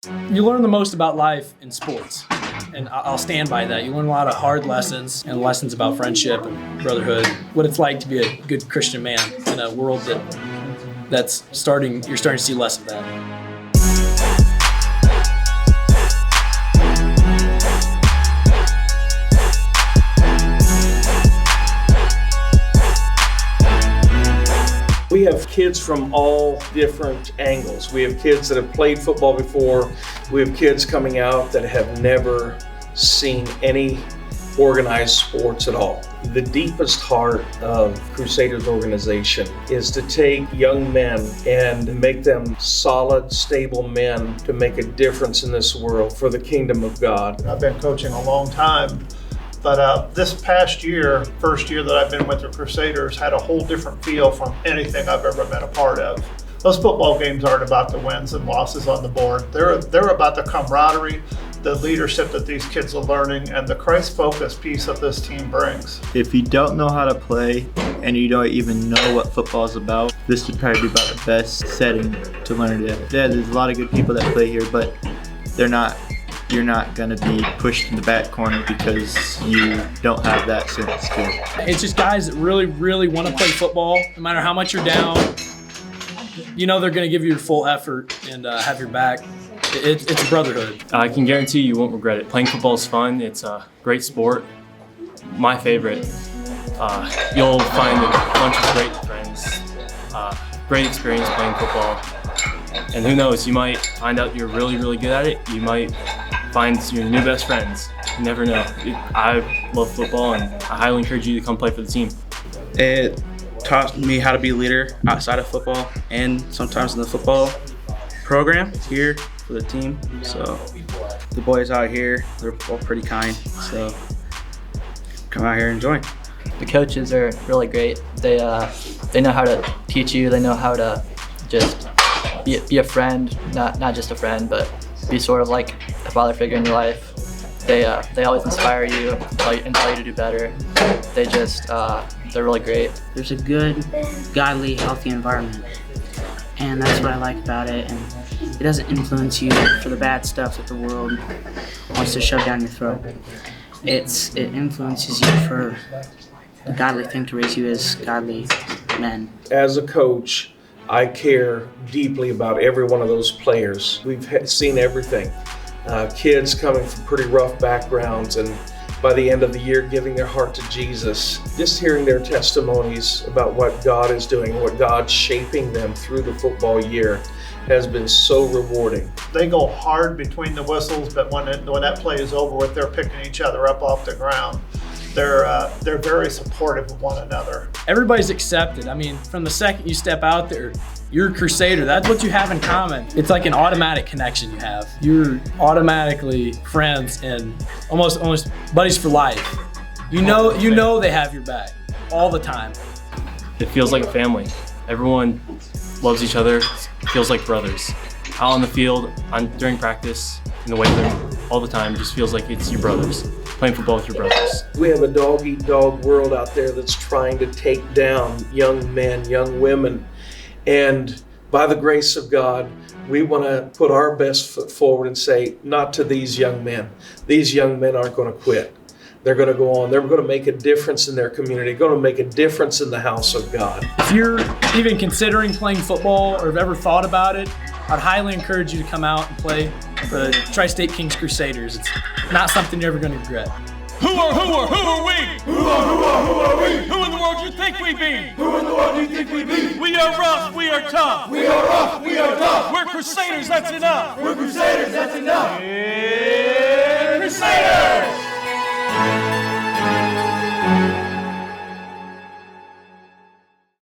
You learn the most about life in sports, and I'll stand by that. You learn a lot of hard lessons and lessons about friendship and brotherhood, what it's like to be a good Christian man in a world you're starting to see less of that. We have kids from all different angles. We have kids that have played football before. We have kids coming out that have never seen any organized sports at all. The deepest heart of Crusaders organization is to take young men and make them solid, stable men to make a difference in this world for the kingdom of God. I've been coaching a long time. But this past year, first year that I've been with the Crusaders, had a whole different feel from anything I've ever been a part of. Those football games aren't about the wins and losses on the board. They're about the camaraderie, the leadership that these kids are learning, and the Christ-focused piece that this team brings. If you don't know how to play and you don't even know what football is about, this would probably be about the best setting to learn it. Yeah, there's a lot of good people that play here, but you're not going to be pushed in the back corner because you don't have that certain skill. It's just guys that really, really want to play football. No matter how much you're down, you know they're going to give you your full effort and have your back. It's a brotherhood. I can guarantee you won't regret it. Playing football is fun. It's a great sport. My favorite. You'll find a bunch of great friends. Great experience playing football. And who knows, you might find out you're really, really good at it. You might find your new best friends. You never know. I love football, and I highly encourage you to come play for the team. It taught me how to be a leader outside of football and sometimes in the football program here for the team. So the boys out here, they're all pretty kind. So come out here and join. The coaches are really great. They know how to teach you. They know how to just be a friend, not just a friend, but be sort of like a father figure in your life. They always inspire you and tell you to do better. They're really great. There's a good, godly, healthy environment, and that's what I like about it. And it doesn't influence you for the bad stuff that the world wants to shove down your throat. It influences you for the godly thing to raise you as godly men. As a coach, I care deeply about every one of those players. We've seen everything. Kids coming from pretty rough backgrounds and by the end of the year giving their heart to Jesus. Just hearing their testimonies about what God is doing, what God's shaping them through the football year has been so rewarding. They go hard between the whistles, but when that play is over with, they're picking each other up off the ground. They're very supportive of one another. Everybody's accepted. I mean, from the second you step out there, you're a Crusader. That's what you have in common. It's like an automatic connection you have. You're automatically friends and almost buddies for life. You know they have your back all the time. It feels like a family. Everyone loves each other. It feels like brothers. Out on the field, during practice, in the weight room, all the time, it just feels like it's your brothers. Playing football with your brothers. We have a dog-eat-dog world out there that's trying to take down young men, young women. And by the grace of God, we want to put our best foot forward and say, not to these young men. These young men aren't going to quit. They're going to go on. They're going to make a difference in their community, going to make a difference in the house of God. If you're even considering playing football or have ever thought about it, I'd highly encourage you to come out and play for the Tri-State Kings Crusaders. It's not something you're ever going to regret. Who are we? Who are we? Who in the world do you think we be? Who in the world do you think we be? We are rough, we are tough. We are rough, we are tough. We're Crusaders, that's enough. We're Crusaders, that's enough. Yeah, Crusaders!